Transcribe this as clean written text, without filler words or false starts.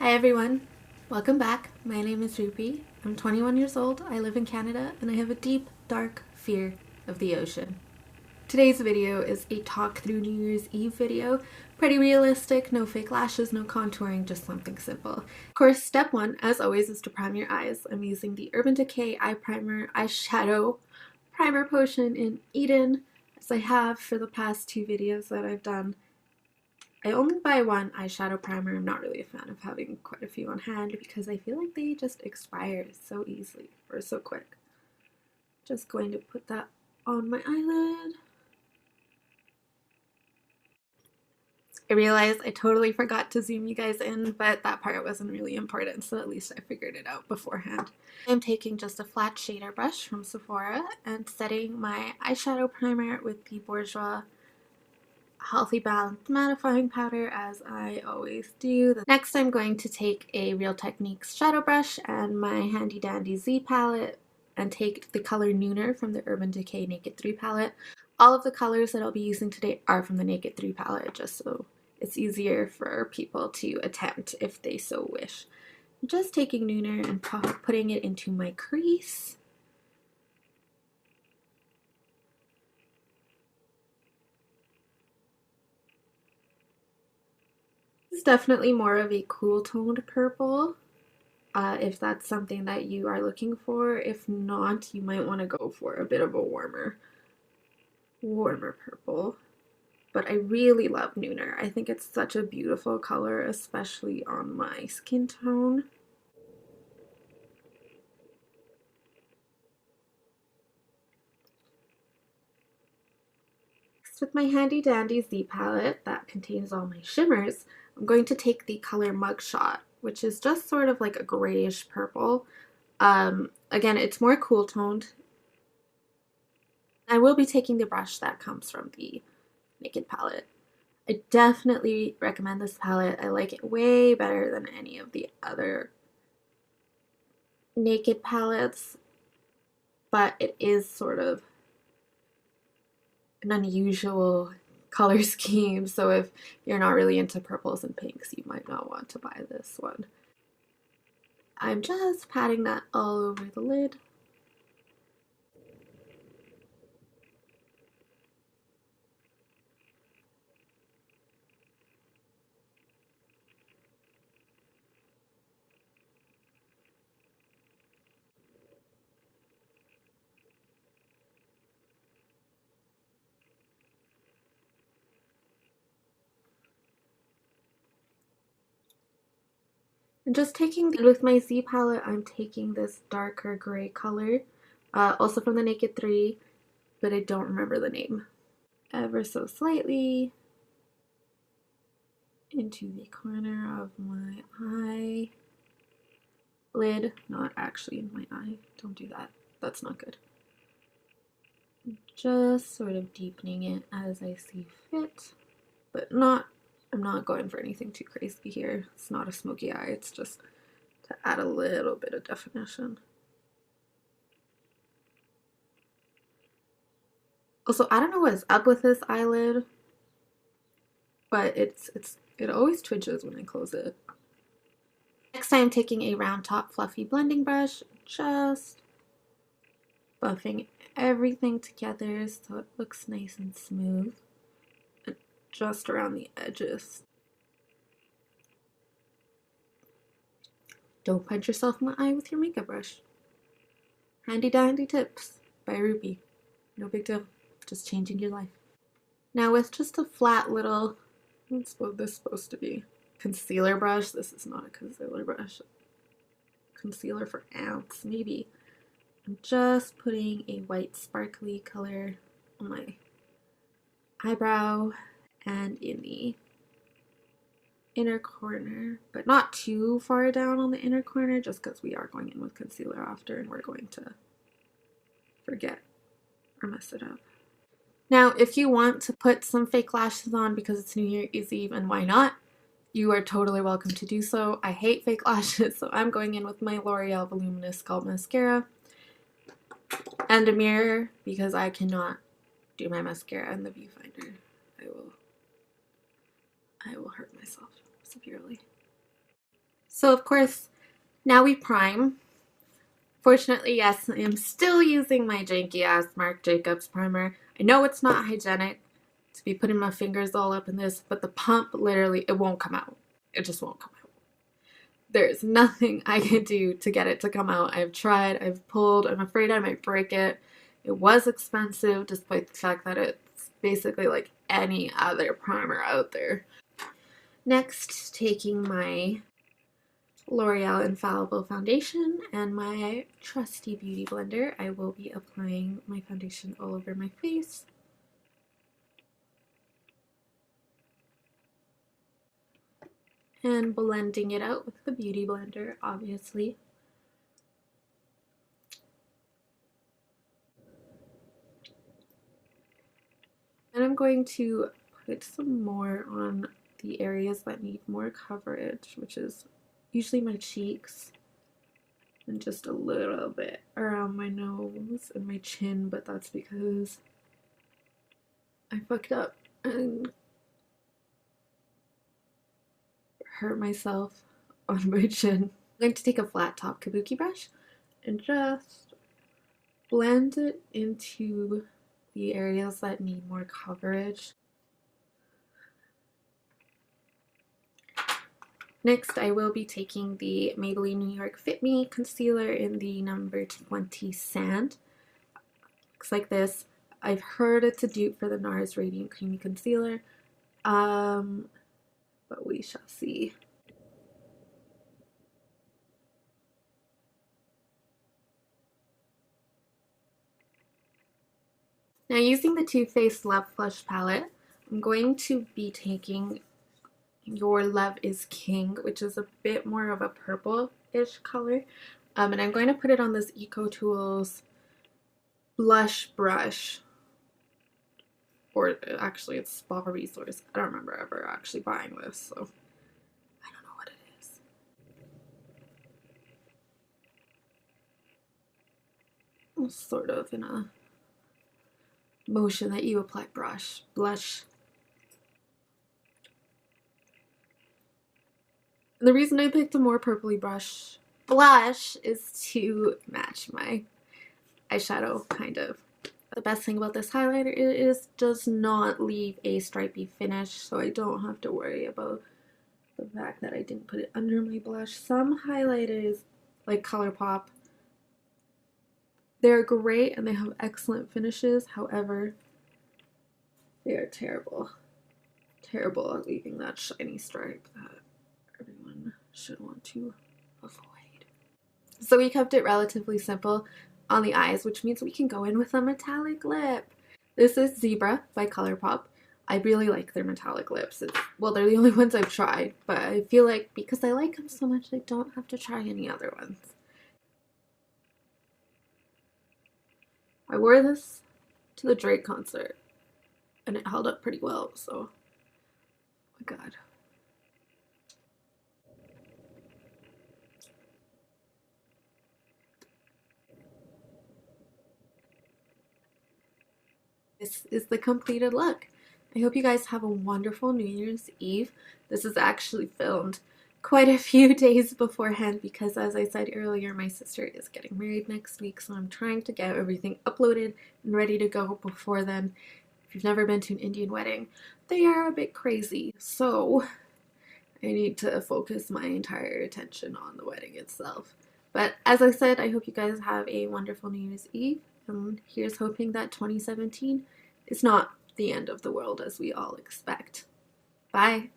Hi everyone, welcome back. My name is Rupi. I'm 21 years old, I live in Canada, and I have a deep, dark fear of the ocean. Today's video is a talk through New Year's Eve video. Pretty realistic, no fake lashes, no contouring, just something simple. Of course, step one, as always, is to prime your eyes. I'm using the Urban Decay Eye Primer Eyeshadow Primer Potion in Eden, as I have for the past two videos that I've done. I only buy one eyeshadow primer. I'm not really a fan of having quite a few on hand because I feel like they just expire so easily or so quick. Just going to put that on my eyelid. I realized I totally forgot to zoom you guys in, but that part wasn't really important, so at least I figured it out beforehand. I'm taking just a flat shader brush from Sephora and setting my eyeshadow primer with the Bourjois Healthy Balanced Mattifying Powder, as I always do. Next, I'm going to take a Real Techniques shadow brush and my handy dandy Z palette and take the color Nooner from the Urban Decay Naked 3 palette. All of the colors that I'll be using today are from the Naked 3 palette, just so it's easier for people to attempt if they so wish. I'm just taking Nooner and putting it into my crease. It's definitely more of a cool toned purple, if that's something that you are looking for. If not, you might want to go for a bit of a warmer purple. But I really love Nooner. I think it's such a beautiful color, especially on my skin tone. With my handy dandy Z palette that contains all my shimmers, I'm going to take the color MUGSHOT, which is just sort of like a grayish purple. Again, it's more cool toned. I will be taking the brush that comes from the Naked palette. I definitely recommend this palette. I like it way better than any of the other Naked palettes, but it is sort of an unusual color scheme, so if you're not really into purples and pinks, you might not want to buy this one. I'm just patting that all over the lid. And just taking, with my Z palette, I'm taking this darker gray color, also from the Naked 3, but I don't remember the name. Ever so slightly into the corner of my eye lid, not actually in my eye. Don't do that. That's not good. Just sort of deepening it as I see fit, but I'm not going for anything too crazy here. It's not a smoky eye, it's just to add a little bit of definition. Also, I don't know what is up with this eyelid, but it always twitches when I close it. Next, I'm taking a round top fluffy blending brush, just buffing everything together so it looks nice and smooth, and just around the edges. Don't punch yourself in the eye with your makeup brush. Handy dandy tips by Rupi. No big deal, just changing your life. Now with just a flat little, what's this supposed to be? Concealer brush. This is not a concealer brush. Concealer for ants, maybe. I'm just putting a white sparkly color on my eyebrow and in the inner corner, but not too far down on the inner corner, just because we are going in with concealer after and we're going to forget or mess it up. Now, if you want to put some fake lashes on because it's New Year's Eve, and why not, you are totally welcome to do so. I hate fake lashes, so I'm going in with my L'Oreal Voluminous Sculpt Mascara and a mirror because I cannot do my mascara in the viewfinder. I will hurt myself severely. So of course, now we prime. Fortunately, yes, I am still using my janky ass Marc Jacobs primer. I know it's not hygienic to be putting my fingers all up in this, but the pump, literally, it won't come out. It just won't come out. There's nothing I can do to get it to come out. I've tried, I've pulled, I'm afraid I might break it. It was expensive, despite the fact that it's basically like any other primer out there. Next, taking my L'Oreal Infallible foundation and my trusty beauty blender, I will be applying my foundation all over my face. And blending it out with the beauty blender, obviously. And I'm going to put some more on the areas that need more coverage, which is usually my cheeks and just a little bit around my nose and my chin, but that's because I fucked up and hurt myself on my chin. I'm going to take a flat top kabuki brush and just blend it into the areas that need more coverage. Next, I will be taking the Maybelline New York Fit Me concealer in the number 20 Sand. Looks like this. I've heard it's a dupe for the NARS Radiant Creamy Concealer, but we shall see. Now, using the Too Faced Love Flush palette, I'm going to be taking Your Love is King, which is a bit more of a purple-ish color. And I'm going to put it on this Eco Tools blush brush. Or actually, it's Spa Resource. I don't remember ever actually buying this, so I don't know what it is. It's sort of in a motion that you apply blush. And the reason I picked a more purpley blush is to match my eyeshadow, kind of. The best thing about this highlighter is does not leave a stripy finish, so I don't have to worry about the fact that I didn't put it under my blush. Some highlighters, like ColourPop, they're great and they have excellent finishes. However, they are terrible at leaving that shiny stripe that everyone should want to avoid. So we kept it relatively simple on the eyes, which means we can go in with a metallic lip. This is Zebra by ColourPop. I really like their metallic lips. Well, they're the only ones I've tried, but I feel like because I like them so much, I don't have to try any other ones. I wore this to the Drake concert, and it held up pretty well, so, oh my god. This is the completed look. I hope you guys have a wonderful New Year's Eve. This is actually filmed quite a few days beforehand because, as I said earlier, my sister is getting married next week, so I'm trying to get everything uploaded and ready to go before then. If you've never been to an Indian wedding, they are a bit crazy, so I need to focus my entire attention on the wedding itself. But as I said, I hope you guys have a wonderful New Year's Eve. And here's hoping that 2017 is not the end of the world as we all expect. Bye!